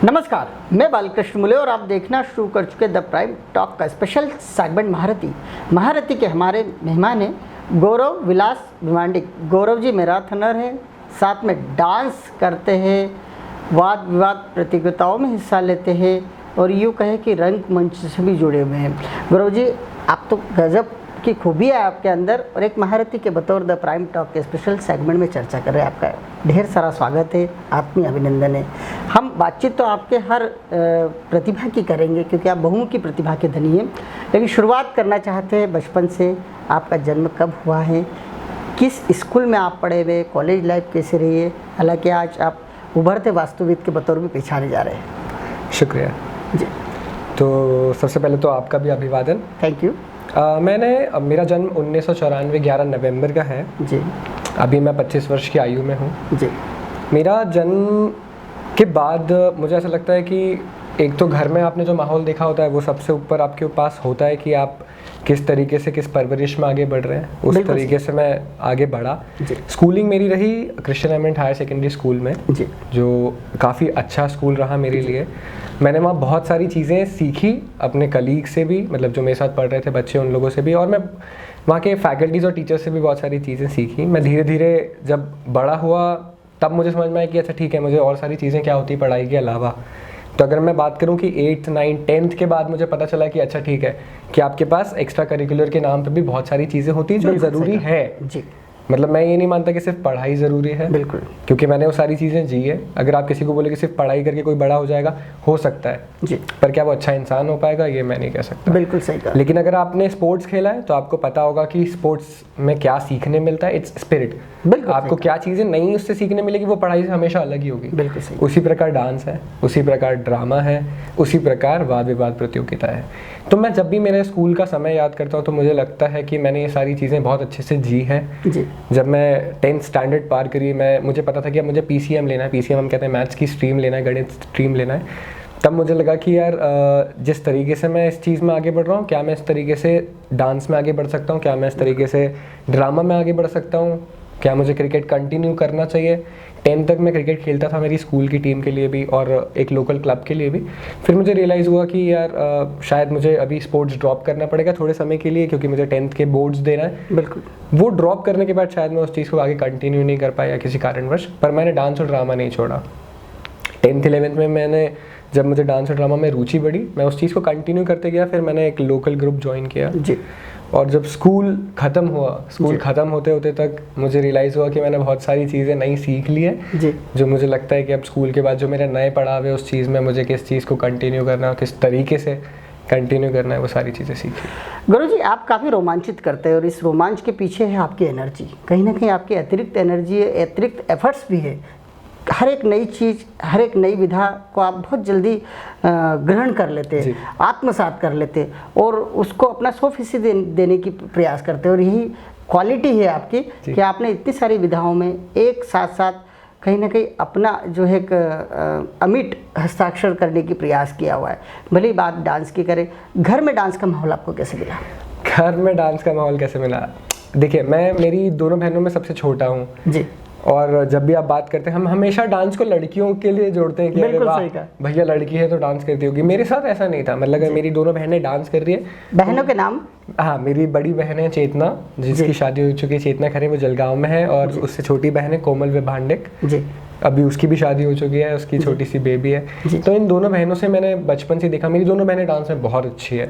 नमस्कार, मैं बालकृष्ण मुले और आप देखना शुरू कर चुके द प्राइम टॉक का स्पेशल सेगमेंट महारथी के हमारे मेहमान हैं गौरव विलास भिवांडिक। गौरव जी मैराथनर हैं, साथ में डांस करते हैं, वाद विवाद प्रतियोगिताओं में हिस्सा लेते हैं और यूँ कहे कि रंगमंच से भी जुड़े हुए हैं। गौरव जी, आप तो गजब की खूबी है आपके अंदर और एक महारथी के बतौर द प्राइम टॉक के स्पेशल सेगमेंट में चर्चा कर रहे हैं। आपका ढेर सारा स्वागत है, आत्मीय अभिनंदन है। हम बातचीत तो आपके हर प्रतिभा की करेंगे क्योंकि आप बहुमुखी प्रतिभा के धनी हैं, लेकिन शुरुआत करना चाहते हैं बचपन से। आपका जन्म कब हुआ है, किस स्कूल में आप पढ़े हुए, कॉलेज लाइफ कैसे रही है, हालांकि आज आप उभरते वास्तुविद के बतौर भी पहचाने जा रहे हैं। शुक्रिया जी। तो सबसे पहले तो आपका भी अभिवादन। Thank you. मेरा जन्म 1994 11 नवंबर का है जी। अभी मैं 25 वर्ष की आयु में हूँ जी। मेरा जन्म के बाद मुझे ऐसा लगता है कि एक तो घर में आपने जो माहौल देखा होता है वो सबसे ऊपर आपके पास होता है कि आप किस तरीके से किस परवरिश में आगे बढ़ रहे हैं, उस तरीके से मैं आगे बढ़ा। स्कूलिंग मेरी रही Christian element higher secondary school में जी, जो काफ़ी अच्छा स्कूल रहा मेरे लिए। मैंने वहाँ बहुत सारी चीज़ें सीखी अपने कलीग से भी, मतलब जो मेरे साथ पढ़ रहे थे बच्चे उन लोगों से भी, और मैं वहाँ के फैकल्टीज़ और टीचर्स से भी बहुत सारी चीज़ें सीखी। मैं धीरे धीरे जब बड़ा हुआ तब मुझे समझ में आया कि अच्छा ठीक है, मुझे और सारी चीज़ें क्या होती पढ़ाई के अलावा। तो अगर मैं बात करूं कि 8th 9th 10th के बाद मुझे पता चला कि अच्छा ठीक है कि आपके पास एक्स्ट्रा करिकुलर के नाम पे भी बहुत सारी चीज़ें होती हैं जो ज़रूरी है। जी, मतलब मैं ये नहीं मानता कि सिर्फ पढ़ाई ज़रूरी है, बिल्कुल, क्योंकि मैंने वो सारी चीज़ें जी है। अगर आप किसी को बोले कि सिर्फ पढ़ाई करके कोई बड़ा हो जाएगा, हो सकता है जी, पर क्या वो अच्छा इंसान हो पाएगा ये मैं नहीं कह सकता। बिल्कुल सही कहा। लेकिन अगर आपने स्पोर्ट्स खेला है तो आपको पता होगा कि स्पोर्ट्स में क्या सीखने मिलता है। It's spirit. आपको क्या चीज़ें नई उससे सीखने मिलेगी वो पढ़ाई से हमेशा अलग ही होगी। बिल्कुल सही। उसी प्रकार डांस है, उसी प्रकार ड्रामा है, उसी प्रकार वाद विवाद प्रतियोगिता है। तो मैं जब भी मेरे स्कूल का समय याद करता हूँ तो मुझे लगता है कि मैंने ये सारी चीज़ें बहुत अच्छे से जी हैं। जी। जब मैं 10th स्टैंडर्ड पार करी, मुझे पता था कि अब मुझे PCM लेना है। PCM हम कहते हैं मैथ्स की स्ट्रीम लेना है, गणित स्ट्रीम लेना है। तब मुझे लगा कि यार जिस तरीके से मैं इस चीज़ में आगे बढ़ रहा हूँ, क्या मैं इस तरीके से डांस में आगे बढ़ सकता हूँ, क्या मैं इस तरीके से ड्रामा में आगे बढ़ सकता हूँ, क्या मुझे क्रिकेट कंटिन्यू करना चाहिए। 10th तक मैं क्रिकेट खेलता था मेरी स्कूल की टीम के लिए भी और एक लोकल क्लब के लिए भी। फिर मुझे रियलाइज़ हुआ कि यार शायद मुझे अभी स्पोर्ट्स ड्रॉप करना पड़ेगा थोड़े समय के लिए, क्योंकि मुझे 10th के बोर्ड्स देना है। बिल्कुल। वो ड्रॉप करने के बाद शायद मैं उस चीज़ को आगे कंटिन्यू नहीं कर पाया किसी कारणवश, पर मैंने डांस और ड्रामा नहीं छोड़ा। 10th 11th में मैंने जब मुझे डांस और ड्रामा में रुचि बढ़ी, मैं उस चीज़ को कंटिन्यू करते गया। फिर मैंने एक लोकल ग्रुप ज्वाइन किया जी, और जब स्कूल ख़त्म हुआ, स्कूल ख़त्म होते होते तक मुझे रियलाइज़ हुआ कि मैंने बहुत सारी चीज़ें नई सीख ली है जी, जो मुझे लगता है कि अब स्कूल के बाद जो मेरे नए पड़ाव है उस चीज़ में मुझे किस चीज़ को कंटिन्यू करना है, किस तरीके से कंटिन्यू करना है, वो सारी चीज़ें सीखी। गुरु जी, आप काफ़ी रोमांचित करते हैं और इस रोमांच के पीछे है आपकी एनर्जी। कहीं ना कहीं आपकी अतिरिक्त एनर्जी है, अतिरिक्त एफर्ट्स भी है। हर एक नई चीज़, हर एक नई विधा को आप बहुत जल्दी ग्रहण कर लेते हैं, आत्मसात कर लेते हैं और उसको अपना 100% देने की प्रयास करते हैं। और यही क्वालिटी है आपकी कि आपने इतनी सारी विधाओं में एक साथ साथ कहीं ना कहीं अपना जो है एक अमिट हस्ताक्षर करने की प्रयास किया हुआ है। भले ही बात डांस की करें, घर में डांस का माहौल आपको कैसे मिला? घर में डांस का माहौल कैसे मिला? देखिए, मैं मेरी दोनों बहनों में सबसे छोटा हूँ जी, और जब भी आप बात करते हैं हम हमेशा डांस को लड़कियों के लिए जोड़ते हैं कि अरे वाह भैया लड़की है तो डांस करती होगी। मेरे साथ ऐसा नहीं था। मतलब मेरी दोनों बहनें डांस कर रही है। बहनों के नाम? हाँ, मेरी बड़ी बहन है चेतना, जिसकी शादी हो चुकी है, चेतना खरे, वो जलगांव में है, और उससे छोटी बहन है कोमल विभांडिक जी, अभी उसकी भी शादी हो चुकी है, उसकी छोटी सी बेबी है। तो इन दोनों बहनों से मैंने बचपन से देखा, मेरी दोनों बहनें डांस में बहुत अच्छी है।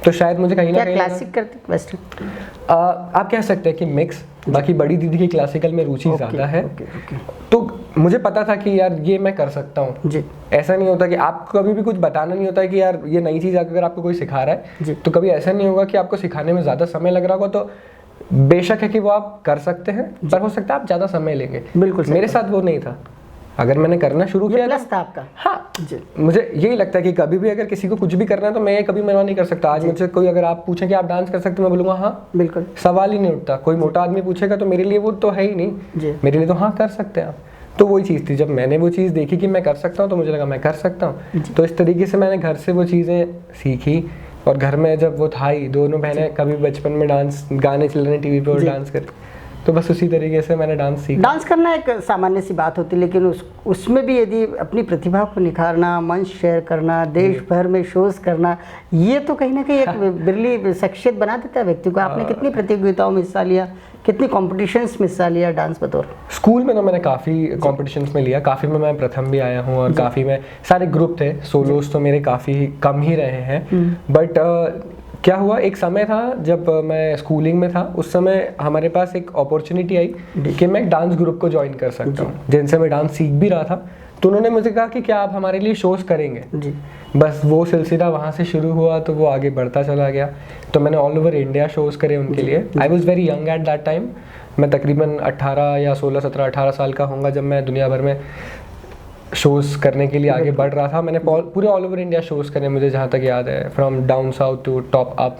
तो शायद मुझे कहीं ना कहीं क्लासिक करती वेस्टर्न आप कह सकते हैं कि मिक्स। बाकी बड़ी दीदी की क्लासिकल में रुचि ज़्यादा है। तो मुझे पता था कि यार ये मैं कर सकता हूँ जी। ऐसा नहीं होता कि आपको कभी भी कुछ बताना नहीं होता है कि यार ये नई चीज़ अगर आपको कोई सिखा रहा है तो कभी ऐसा नहीं होगा कि आपको सिखाने में ज़्यादा समय लग रहा होगा। तो बेशक है कि वो आप कर सकते हैं, पर हो सकता है आप ज़्यादा समय लेंगे। बिल्कुल, मेरे साथ वो नहीं था। अगर मैंने करना शुरू किया प्लस था आपका। हाँ जी, मुझे यही लगता है कि कभी भी अगर किसी को कुछ भी करना है तो मैं कभी मना नहीं कर सकता। आज मुझसे कोई अगर आप पूछें कि आप डांस कर सकते हो, मैं बोलूँगा हाँ बिल्कुल, सवाल ही नहीं उठता। कोई मोटा आदमी पूछेगा तो मेरे लिए वो तो है ही नहीं, मेरे लिए तो हाँ कर सकते हैं आप। तो वही चीज़ थी, जब मैंने वो चीज़ देखी कि मैं कर सकता हूँ तो मुझे लगा मैं कर सकता हूँ। तो इस तरीके से मैंने घर से वो चीज़ें सीखी। और घर में जब वो था ही, दोनों बहनें कभी बचपन में डांस, गाने चल रहे टीवी पे और डांस कर, तो बस उसी तरीके से मैंने डांस सीखा। डांस करना एक सामान्य सी बात होती है, लेकिन उसमें भी यदि अपनी प्रतिभा को निखारना, मंच शेयर करना, देश भर में शोज करना, ये तो कहीं ना कहीं एक बिरली शख्सियत बना देता है व्यक्ति को। आपने कितनी प्रतियोगिताओं में हिस्सा लिया, कितनी कॉम्पिटिशन्स में हिस्सा लिया डांस बतौर? स्कूल में तो मैंने काफ़ी कॉम्पिटिशन्स में लिया, काफ़ी में मैं प्रथम भी आया हूँ और काफ़ी में सारे ग्रुप थे, सोलोज तो मेरे काफ़ी कम ही रहे हैं। बट क्या हुआ, एक समय था जब मैं स्कूलिंग में था, उस समय हमारे पास एक अपॉर्चुनिटी आई कि मैं एक डांस ग्रुप को ज्वाइन कर सकता हूँ, जिनसे मैं डांस सीख भी रहा था। तो उन्होंने मुझे कहा कि क्या आप हमारे लिए शोज करेंगे जी। बस वो सिलसिला वहाँ से शुरू हुआ, तो वो आगे बढ़ता चला गया। तो मैंने ऑल ओवर इंडिया शोज करे उनके लिए। I was very young at that time. मैं तकरीबन 18 या 16, 17, 18 साल का होऊंगा जब मैं दुनिया भर में शोज़ करने के लिए आगे बढ़ रहा था। मैंने पूरे ऑल ओवर इंडिया शोज़ करे, मुझे जहाँ तक याद है, from down south to top up.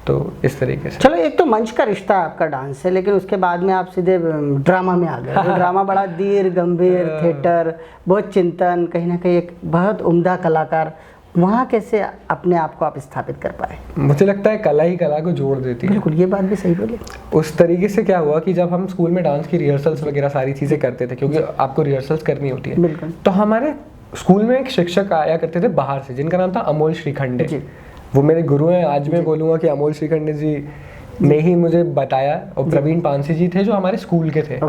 तो इस तरीके से। चलो, एक तो मंच का रिश्ता आपका डांस है, लेकिन उसके बाद में आप सीधे ड्रामा में आ गए। तो ड्रामा बड़ा धीर गंभीर थिएटर, बहुत चिंतन, कहीं ना कहीं एक बहुत उम्दा कलाकार, वहाँ कैसे अपने आप को आप स्थापित कर पाए? मुझे लगता है कला ही कला को जोड़ देती है। बिल्कुल, ये बात भी सही बोली। उस तरीके से क्या हुआ कि जब हम स्कूल में डांस की रिहर्सल्स वगैरह सारी चीज़ें करते थे, क्योंकि आपको रिहर्सल्स करनी होती है, बिल्कुल, तो हमारे स्कूल में एक शिक्षक आया करते थे बाहर से, जिनका नाम था अमोल श्रीखंडे। वो मेरे गुरु हैं। आज मैं बोलूँगा कि अमोल श्रीखंडे जी ने ही मुझे बताया, और प्रवीण पानसी जी थे जो हमारे स्कूल के थे।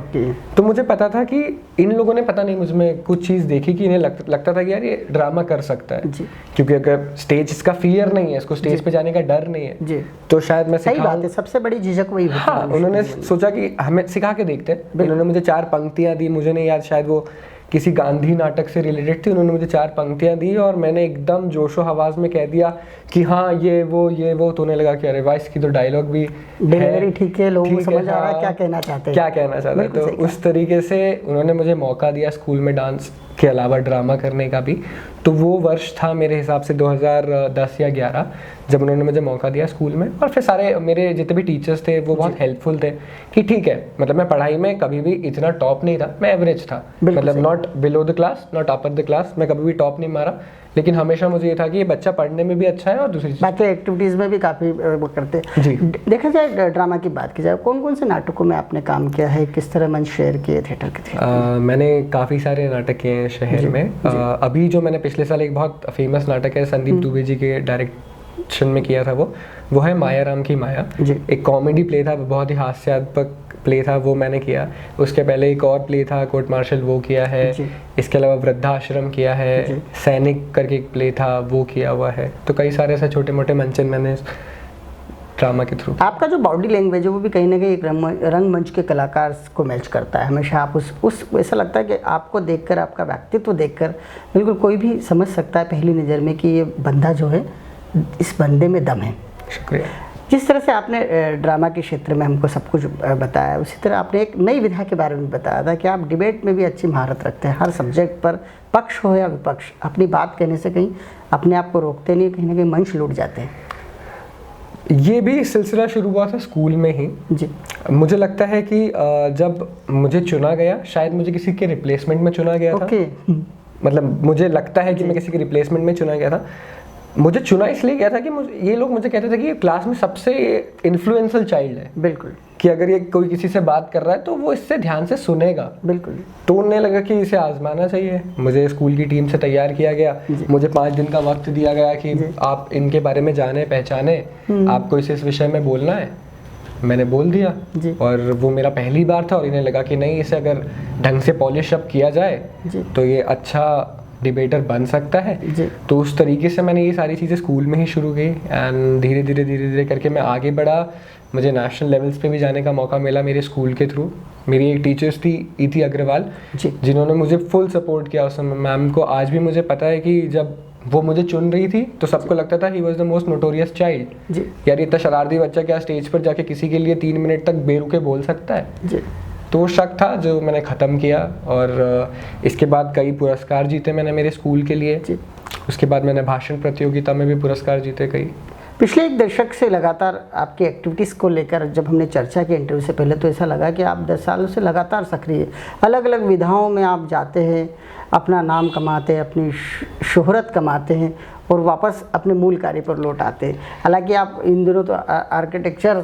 तो मुझे पता था कि इन लोगों ने पता नहीं मुझमें कुछ चीज़ देखी कि इन्हें लगता था कि यार ये ड्रामा कर सकता है, क्योंकि अगर स्टेज इसका फियर नहीं है, इसको स्टेज पे जाने का डर नहीं है, तो शायद मैं सही बात है, सबसे बड़ी झिझक वही होती है। हाँ, उन्होंने सोचा कि हमें सिखा के देखते हैं। उन्होंने मुझे 4 पंक्तियाँ दी, मुझे नहीं याद, शायद वो किसी गांधी नाटक से रिलेटेड थी। उन्होंने मुझे 4 पंक्तियाँ दी और मैंने एकदम जोशो हवास में कह दिया कि हाँ ये वो। तो उन्हें लगा कि अरे वाह, इसकी तो डायलॉग भी डिलीवरी ठीक है, लोगों को समझ आ रहा है क्या कहना चाहते हैं। तो उस तरीके से उन्होंने मुझे मौका दिया स्कूल में डांस के अलावा ड्रामा करने का भी। तो वो वर्ष था मेरे हिसाब से 2010 या 11, जब उन्होंने मुझे मौका दिया स्कूल में। और फिर सारे मेरे जितने भी टीचर्स थे वो बहुत हेल्पफुल थे कि ठीक है, मतलब मैं पढ़ाई में कभी भी इतना टॉप नहीं था, मैं एवरेज था, मतलब not below the class not upper the class, मैं कभी भी टॉप नहीं मारा, लेकिन हमेशा मुझे ये था कि ये बच्चा पढ़ने में भी अच्छा है और दूसरी बाकी एक्टिविटीज़ में भी काफ़ी वो करते हैं जी। देखा जाए ड्रामा की बात की जाए, कौन कौन से नाटकों में आपने काम किया है, किस तरह मंच शेयर किए थिएटर के? मैंने काफ़ी सारे नाटक किए हैं शहर में। अभी जो मैंने पिछले साल एक बहुत फेमस नाटक है संदीप दुबे जी के डायरेक्शन में किया था, वो है माया राम की माया। एक कॉमेडी प्ले था, बहुत ही हास्यात्मक प्ले था, वो मैंने किया। उसके पहले एक और प्ले था कोर्ट मार्शल, वो किया है। इसके अलावा वृद्धाश्रम किया है, सैनिक करके एक प्ले था, वो किया हुआ है। तो कई सारे ऐसे छोटे मोटे मंचन मैंने ड्रामा के थ्रू। आपका जो बॉडी लैंग्वेज है वो भी कहीं ना कहीं एक रंगमंच के कलाकार को मैच करता है। हमेशा आप उस ऐसा लगता है कि आपको देखकर, आपका व्यक्तित्व देखकर बिल्कुल कोई भी समझ सकता है पहली नज़र में कि ये बंदा जो है, इस बंदे में दम है। शुक्रिया। जिस तरह से आपने ड्रामा के क्षेत्र में हमको सब कुछ बताया, उसी तरह आपने एक नई विधा के बारे में बताया था कि आप डिबेट में भी अच्छी महारत रखते हैं। हर सब्जेक्ट पर, पक्ष हो या विपक्ष, अपनी बात कहने से कहीं अपने आप को रोकते नहीं, कहीं ना कहीं मंच लूट जाते हैं। ये भी सिलसिला शुरू हुआ था स्कूल में ही जी। मुझे लगता है कि जब मुझे चुना गया, शायद मुझे किसी के रिप्लेसमेंट में चुना गया था। मतलब मुझे लगता है कि मैं किसी के रिप्लेसमेंट में चुना गया था। मुझे चुना इसलिए गया था कि ये लोग मुझे कहते थे कि क्लास में सबसे इन्फ्लुएंशियल चाइल्ड है, बिल्कुल, कि अगर ये कोई किसी से बात कर रहा है तो वो इससे ध्यान से सुनेगा, बिल्कुल। तो उन्हें लगा कि इसे आजमाना चाहिए। मुझे स्कूल की टीम से तैयार किया गया, मुझे 5 दिन का वक्त दिया गया कि आप इनके बारे में जाने पहचाने, आपको इस विषय में बोलना है। मैंने बोल दिया और वो मेरा पहली बार था और इन्हें लगा कि नहीं, इसे अगर ढंग से पॉलिश अप किया जाए तो ये अच्छा डिबेटर बन सकता है। तो उस तरीके से मैंने ये सारी चीज़ें स्कूल में ही शुरू की एंड धीरे धीरे करके मैं आगे बढ़ा। मुझे नेशनल लेवल्स पे भी जाने का मौका मिला मेरे स्कूल के थ्रू। मेरी एक टीचर्स थी इति अग्रवाल, जिन्होंने मुझे फुल सपोर्ट किया उस समय। मैम को आज भी मुझे पता है कि जब वो मुझे चुन रही थी तो सबको लगता था he was the most notorious child. यार इतना शरारती बच्चा क्या स्टेज पर जाके किसी के लिए 3 मिनट तक बेरुके बोल सकता है। तो वो शक था जो मैंने ख़त्म किया और इसके बाद कई पुरस्कार जीते मैंने मेरे स्कूल के लिए। उसके बाद मैंने भाषण प्रतियोगिता में भी पुरस्कार जीते कई। पिछले 1 दशक से लगातार आपकी एक्टिविटीज़ को लेकर जब हमने चर्चा की इंटरव्यू से पहले, तो ऐसा लगा कि आप 10 सालों से लगातार सक्रिय, अलग अलग विधाओं में आप जाते हैं, अपना नाम कमाते हैं, अपनी शोहरत कमाते हैं और वापस अपने मूल कार्य पर लौट आते हैं। हालांकि आप इन दिनों तो आर्किटेक्चर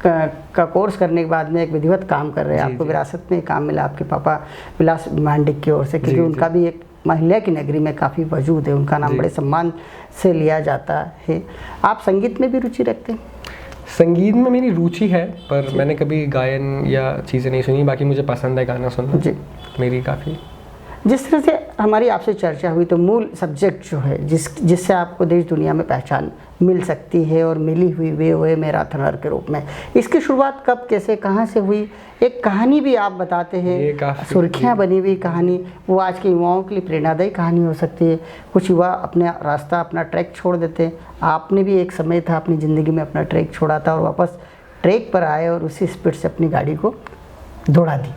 का कोर्स करने के बाद में एक विधिवत काम कर रहे हैं, आपको विरासत में काम मिला आपके पापा विलास भिमांडिक की ओर से, क्योंकि उनका भी एक महिला की नगरी में काफ़ी वजूद है, उनका नाम बड़े सम्मान से लिया जाता है। आप संगीत में भी रुचि रखते हैं? संगीत में मेरी रुचि है, पर मैंने कभी गायन या चीज़ें नहीं सुनी, बाकी मुझे पसंद है गाना सुनना जी, मेरी काफ़ी। जिस तरह से हमारी आपसे चर्चा हुई तो मूल सब्जेक्ट जो है जिससे आपको देश दुनिया में पहचान मिल सकती है और मिली हुई वे मैराथनर के रूप में, इसकी शुरुआत कब, कैसे, कहाँ से हुई? एक कहानी भी आप बताते हैं, सुर्खियाँ बनी हुई कहानी, वो आज के युवाओं के लिए प्रेरणादायी कहानी हो सकती है। कुछ युवा अपने रास्ता, अपना ट्रैक छोड़ देते हैं, आपने भी एक समय था अपनी ज़िंदगी में अपना ट्रैक छोड़ा था और वापस ट्रैक पर आए और उसी स्पीड से अपनी गाड़ी को दौड़ा दी।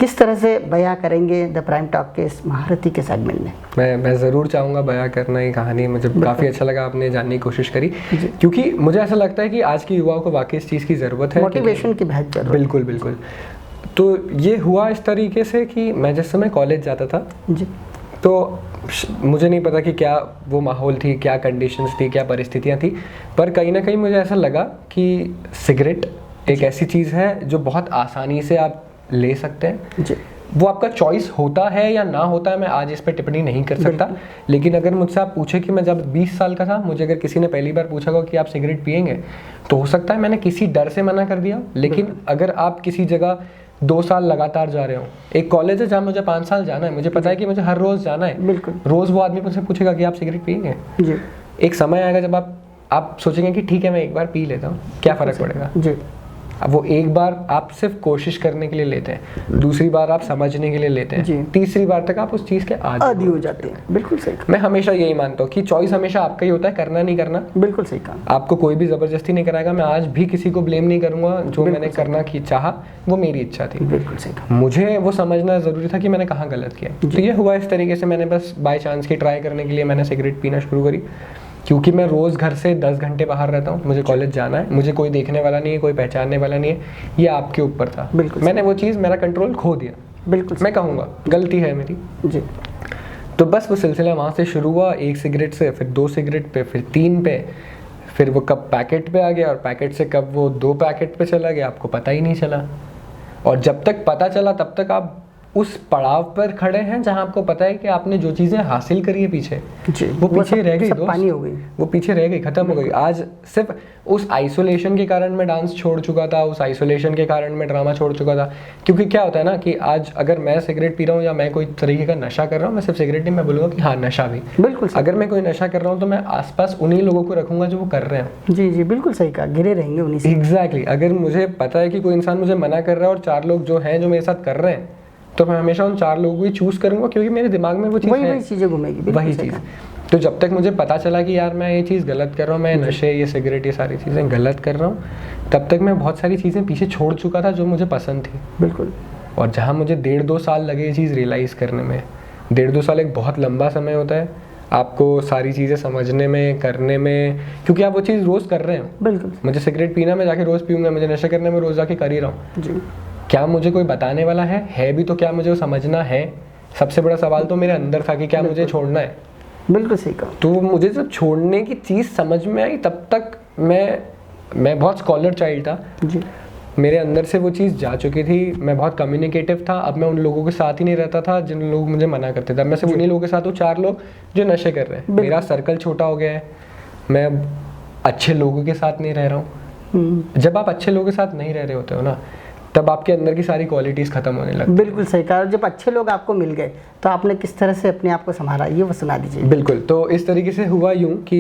किस तरह से बयां करेंगे द प्राइम टॉक के इस महारथी के सेगमेंट में? मैं ज़रूर चाहूँगा बयां करना ये कहानी। मुझे काफ़ी अच्छा लगा आपने जानने की कोशिश करी, क्योंकि मुझे ऐसा लगता है कि आज के युवाओं को वाकई इस चीज़ की ज़रूरत है, मोटिवेशन की बहुत ज़रूरत। बिल्कुल बिल्कुल। तो ये हुआ इस तरीके से कि मैं जिस समय कॉलेज जाता था जी, तो मुझे नहीं पता कि क्या वो माहौल थी, क्या कंडीशंस थी, क्या परिस्थितियाँ थी, पर कहीं ना कहीं मुझे ऐसा लगा कि सिगरेट एक ऐसी चीज़ है जो बहुत आसानी से आप ले सकते हैं जी। वो आपका चॉइस होता है या ना होता है, मैं आज इस पर टिप्पणी नहीं कर सकता, लेकिन अगर मुझसे आप पूछे कि मैं जब 20 साल का था, मुझे अगर किसी ने पहली बार पूछा हो कि आप सिगरेट पिएंगे, तो हो सकता है मैंने किसी डर से मना कर दिया। लेकिन अगर आप किसी जगह 2 साल लगातार जा रहे हो, एक कॉलेज है जहाँ मुझे 5 साल जाना है, मुझे पता है कि मुझे हर रोज़ जाना है, बिल्कुल रोज़ वो आदमी मुझसे पूछेगा कि आप सिगरेट पिएंगे जी। एक समय आएगा जब आप सोचेंगे कि ठीक है मैं एक बार पी लेता हूँ, क्या फ़र्क पड़ेगा जी। अब वो एक बार आप सिर्फ कोशिश करने के लिए लेते हैं, दूसरी बार आप समझने के लिए लेते हैं, तीसरी बार तक आप उस चीज़ के आदी हो जाते हैं। बिल्कुल सही। मैं हमेशा यही मानता हूँ कि चॉइस हमेशा आपका ही होता है, करना नहीं करना। बिल्कुल सही कहा। आपको कोई भी ज़बरदस्ती नहीं कराएगा। मैं आज भी किसी को ब्लेम नहीं करूँगा, जो मैंने करना की चाहा वो मेरी इच्छा थी। बिल्कुल सही। मुझे वो समझना ज़रूरी था कि मैंने कहाँ गलत किया। तो ये हुआ इस तरीके से, मैंने बस बाई चांस की ट्राई करने के लिए मैंने सिगरेट पीना शुरू करी, क्योंकि मैं रोज़ घर से 10 घंटे बाहर रहता हूँ, मुझे कॉलेज जाना है, मुझे कोई देखने वाला नहीं है, कोई पहचानने वाला नहीं है, ये आपके ऊपर था। बिल्कुल मैंने वो चीज़, मेरा कंट्रोल खो दिया। बिल्कुल मैं कहूँगा गलती है मेरी जी। तो बस वो सिलसिला वहाँ से शुरू हुआ, 1 सिगरेट से, फिर 2 सिगरेट पे, फिर 3 पे, फिर वो कब पैकेट पे आ गया, और पैकेट से कब वो 2 पैकेट पे चला गया आपको पता ही नहीं चला। और जब तक पता चला तब तक आप उस पड़ाव पर खड़े हैं जहां आपको पता है कि आपने जो चीज़ें हासिल करी है पीछे, वो पीछे रह गई, पानी हो गई, वो पीछे रह गई, खत्म हो गई। आज सिर्फ उस आइसोलेशन के कारण मैं डांस छोड़ चुका था, उस आइसोलेशन के कारण मैं ड्रामा छोड़ चुका था। क्योंकि क्या होता है ना कि आज अगर मैं सिगरेट पी रहा हूँ या मैं कोई तरीके का नशा कर रहा हूँ, मैं सिर्फ सिगरेट नहीं, मैं बोलूँगा कि हाँ नशा भी। बिल्कुल। अगर मैं कोई नशा कर रहा हूँ तो मैं आसपास उन्हीं लोगों को रखूँगा जो वो कर रहे हैं। जी जी बिल्कुल सही कहा, घिरे रहेंगे उन्हीं से। एग्जैक्टली। अगर मुझे पता है कि कोई इंसान मुझे मना कर रहा है और 4 लोग जो हैं जो मेरे साथ कर रहे हैं, तो मैं हमेशा उन 4 लोगों को ही चूज़ करूंगा, क्योंकि मेरे दिमाग में वो चीज़ है, वही चीज़ें घूमेगी, वही चीज़। तो जब तक मुझे पता चला कि यार मैं ये चीज़ गलत कर रहा हूँ, मैं नशे, ये सिगरेट, ये सारी चीज़ें गलत कर रहा हूँ, तब तक मैं बहुत सारी चीज़ें पीछे छोड़ चुका था जो मुझे पसंद थी। बिल्कुल। और जहाँ मुझे 1.5-2 साल लगे ये चीज़ रियलाइज़ करने में, 1.5-2 साल एक बहुत लंबा समय होता है आपको सारी चीज़ें समझने में, करने में, क्योंकि आप वो चीज़ रोज़ कर रहे हैं। बिल्कुल। मुझे सिगरेट पीना मैं जाके रोज़ पीऊँगा, मुझे नशा करने में रोज़ जाके कर ही रहा हूँ जी। क्या मुझे कोई बताने वाला है भी तो क्या मुझे वो समझना है? सबसे बड़ा सवाल तो मेरे अंदर था कि क्या मुझे छोड़ना है। बिल्कुल सही कहा। तो मुझे जब छोड़ने की चीज़ समझ में आई तब तक मैं बहुत स्कॉलर चाइल्ड था जी। मेरे अंदर से वो चीज़ जा चुकी थी, मैं बहुत कम्युनिकेटिव था। अब मैं उन लोगों के साथ ही नहीं रहता था जिन लोग मुझे मना करते थे, मैं सिर्फ उन्हीं लोगों के साथ हूँ, 4 लोग जो नशे कर रहे हैं। मेरा सर्कल छोटा हो गया है, मैं अच्छे लोगों के साथ नहीं रह रहा हूँ। जब आप अच्छे लोगों के साथ नहीं रह रहे होते हो ना, तब आपके अंदर की सारी क्वालिटीज़ खत्म होने लगती। बिल्कुल सही कहा। जब अच्छे लोग आपको मिल गए तो आपने किस तरह से अपने आप को संभाला, ये वो सुना दीजिए। बिल्कुल। तो इस तरीके से हुआ यूँ कि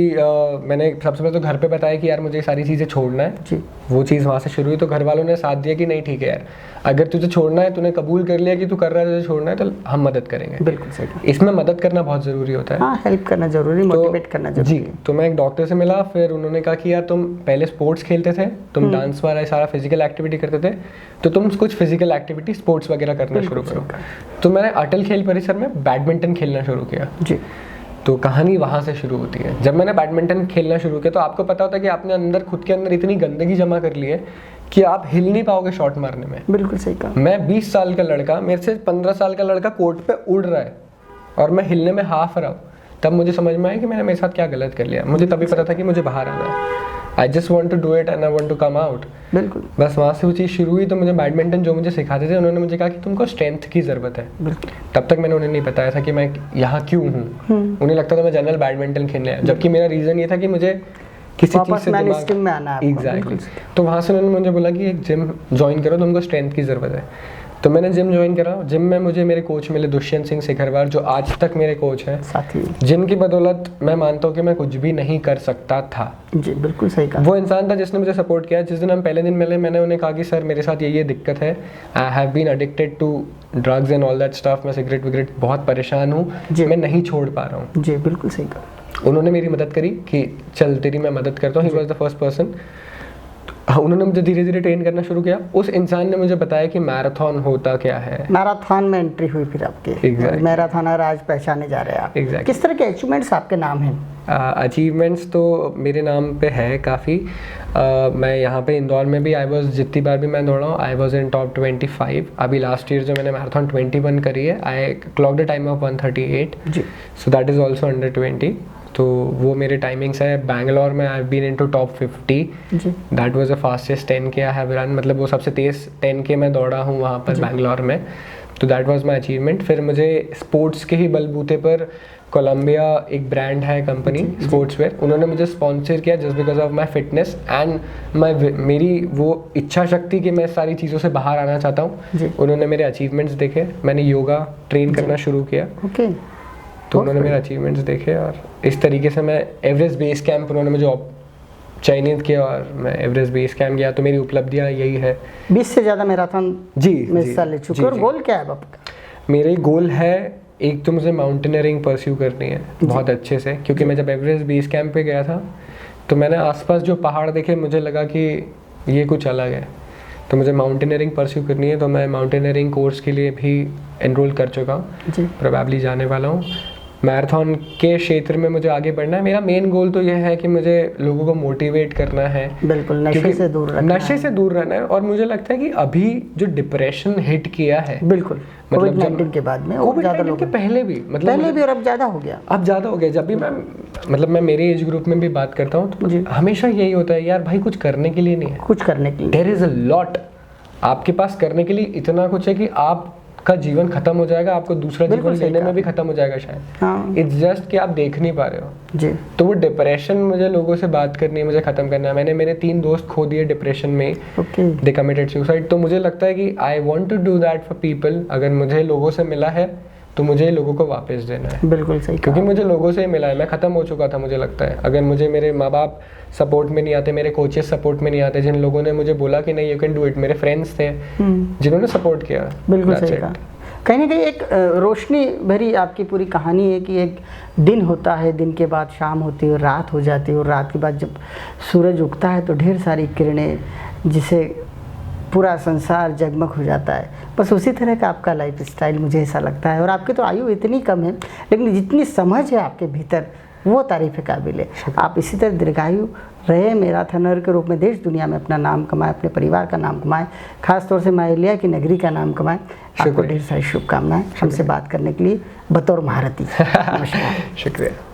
मैंने सबसे पहले तो घर पे बताया कि यार मुझे सारी चीज़ें छोड़ना है जी। वो चीज़ वहाँ से शुरू हुई, तो घर वालों ने साथ दिया कि नहीं ठीक है यार, अगर तुझे छोड़ना है, तूने कबूल कर लिया कि तू कर रहा है, तुझे छोड़ना है, तो हम मदद करेंगे। बिल्कुल सही। इसमें मदद करना बहुत ज़रूरी होता है। हाँ, हेल्प करना जरूरी, मोटिवेट करना जरूरी जी। तो मैं एक डॉक्टर से मिला, फिर उन्होंने कहा कि यार तुम पहले स्पोर्ट्स खेलते थे, तुम डांस वाला सारा फिजिकल एक्टिविटी करते थे, तो तुम कुछ फिजिकल एक्टिविटी स्पोर्ट्स वगैरह करना शुरू करो। तो मैंने अटल खेल परिसर में बैडमिंटन खेलना शुरू किया जी। तो कहानी वहाँ से शुरू होती है। जब मैंने बैडमिंटन खेलना शुरू किया तो आपको पता होता है कि आपने अंदर खुद के अंदर इतनी गंदगी जमा कर ली है कि आप हिल नहीं पाओगे शॉट मारने में। बिल्कुल सही कहा। मैं 20 साल का लड़का, मेरे से 15 साल का लड़का कोर्ट पे उड़ रहा है और मैं हिलने में हाफ रहा हूँ, तब मुझे समझ में आया कि मैंने मेरे साथ क्या गलत कर लिया। मुझे तभी पता था कि मुझे बाहर आना है, I just want to do it and I want to come out. बिल्कुल, बस वहाँ से वो चीज़ शुरू हुई। तो मुझे बैडमिंटन जो मुझे सिखाते थे उन्होंने मुझे कहा कि तुमको स्ट्रेंथ की ज़रूरत है। तब तक मैंने उन्हें नहीं बताया था कि मैं यहाँ क्यों हूँ। उन्हें लगता था मैं जनरल बैडमिंटन खेलने आया, जबकि मेरा रीज़न ये था कि मुझे किसी चीज़ से दिमाग में आना है। एग्जैक्टली। तो वहाँ से उन्होंने मुझे बोला कि एक जिम ज्वाइन करो, तुमको स्ट्रेंथ की ज़रूरत है। तो मैंने जिम ज्वाइन करा। जिम में मुझे मेरे कोच मिले दुष्यंत सिंह सिखरवार, जो आज तक मेरे कोच हैं साथी, जिनकी बदौलत मैं मानता हूँ कि मैं कुछ भी नहीं कर सकता था। जी बिल्कुल सही कहा। वो इंसान था जिसने मुझे सपोर्ट किया। जिस दिन हम पहले दिन मिले मैंने उन्हें कहा कि सर मेरे साथ ये दिक्कत है, I have been addicted to drugs and all that stuff, मैं सिगरेट विगरेट बहुत परेशान हूँ, मैं नहीं छोड़ पा रहा हूँ। जी बिल्कुल सही कहा। उन्होंने मेरी मदद करी कि चल तेरी मैं मदद करता हूँ। He was the first person. उन्होंने मुझे धीरे धीरे ट्रेन करना शुरू किया। उस इंसान ने मुझे बताया कि मैराथन होता क्या है। मैराथन में एंट्री हुई फिर आपकी। Exactly. मैराथनर आज पहचाने जा रहे हैं आप। Exactly. किस तरह के अचीवमेंट्स आपके नाम हैं? अचीवमेंट्स तो मेरे नाम पे है काफ़ी। मैं यहाँ पे इंदौर में भी आई वॉज, जितनी बार भी मैं दौड़ा हूँ आई वॉज इन टॉप 25। अभी लास्ट ईयर जो मैंने मैराथन 21 करी है, I clocked the time of 1:38। जी, so that is also under 20। तो वो मेरे टाइमिंग्स है। बैंगलोर में I been into top 50। That was the fastest 10K I have run, मतलब वो सबसे तेज़ 10K मैं दौड़ा हूँ वहाँ पर बैंगलोर में। तो दैट वाज माय अचीवमेंट। फिर मुझे स्पोर्ट्स के ही बलबूते पर कोलंबिया एक ब्रांड है कंपनी स्पोर्ट्स वेयर, उन्होंने मुझे स्पॉन्सर किया just because of my fitness and मेरी वो इच्छा शक्ति कि मैं सारी चीज़ों से बाहर आना चाहता हूँ। उन्होंने मेरे अचीवमेंट्स देखे, मैंने योगा ट्रेन करना शुरू किया। तो उन्होंने मेरे अचीवमेंट्स देखे और इस तरीके से मैं एवरेस्ट बेस कैंप उन्होंने मुझे चयनित किया और मैं एवरेस्ट बेस कैंप गया। तो मेरी उपलब्धियाँ यही है। 20 से ज़्यादा मैराथन में हिस्सा ले चुके हो। और गोल क्या है आपका? मेरे गोल है, एक तो मुझे माउंटेनियरिंग परस्यू करनी है बहुत अच्छे से, क्योंकि मैं जब एवरेस्ट बेस कैंप पे गया था तो मैंने आसपास जो पहाड़ देखे मुझे लगा कि ये कुछ अलग है। तो मुझे माउंटेनियरिंग परस्यू करनी है। तो मैं माउंटेनियरिंग कोर्स के लिए भी एनरोल कर चुका हूँ, प्रोबेबली जाने वाला हूँ। मैराथन के क्षेत्र में मुझे आगे बढ़ना है। मेरा मेन गोल तो यह है कि मुझे लोगों को मोटिवेट करना है, बिल्कुल नशे से दूर रहना है। और मुझे लगता है कि अभी जो डिप्रेशन हिट किया है, बिल्कुल मतलब कोविड-19 के बाद में, कोविड-19 के पहले भी और अब ज़्यादा हो गया। जब भी मैं मेरे एज ग्रुप में भी बात करता हूँ तो हमेशा यही होता है, यार भाई कुछ करने के लिए नहीं है, कुछ करने के लिए देयर इज अ लॉट आपके पास करने के लिए, इतना कुछ है कि आपका जीवन खत्म हो जाएगा, आपको दूसरा जीवन लेने में भी खत्म हो जाएगा शायद। इट्स जस्ट कि आप देख नहीं पा रहे हो जी। तो वो डिप्रेशन, मुझे लोगों से बात करनी है, मुझे खत्म करना है। मैंने मेरे 3 दोस्त खो दिए डिप्रेशन में, दे कमिटेड सुसाइड। तो मुझे लगता है कि I want to do that for people. अगर मुझे लोगों से मिला है तो मुझे लोगों को वापस देना है। बिल्कुल सही, क्योंकि मुझे लोगों से ही मिला है, मैं ख़त्म हो चुका था मुझे लगता है। अगर मुझे मेरे माँ बाप सपोर्ट में नहीं आते, मेरे कोचेस सपोर्ट में नहीं आते, जिन लोगों ने मुझे बोला कि नहीं यू कैन डू इट, मेरे फ्रेंड्स थे जिन्होंने सपोर्ट किया। बिल्कुल सही कहा। कहीं ना कहीं एक रोशनी भरी आपकी पूरी कहानी है कि एक दिन होता है, दिन के बाद शाम होती है, रात हो जाती है, और रात के बाद जब सूरज उगता है तो ढेर सारी किरणें, जिसे पूरा संसार जगमग हो जाता है। बस उसी तरह का आपका लाइफ स्टाइल मुझे ऐसा लगता है। और आपकी तो आयु इतनी कम है, लेकिन जितनी समझ है आपके भीतर वो तारीफ़ काबिल है। आप इसी तरह दीर्घायु रहे, मैराथनर के रूप में देश दुनिया में अपना नाम कमाए, अपने परिवार का नाम कमाए, खासतौर से माइलिया की नगरी का नाम कमाए। आपको ढेर सारी शुभकामनाएं हमसे बात करने के लिए बतौर महारथी। नमस्कार। शुक्रिया।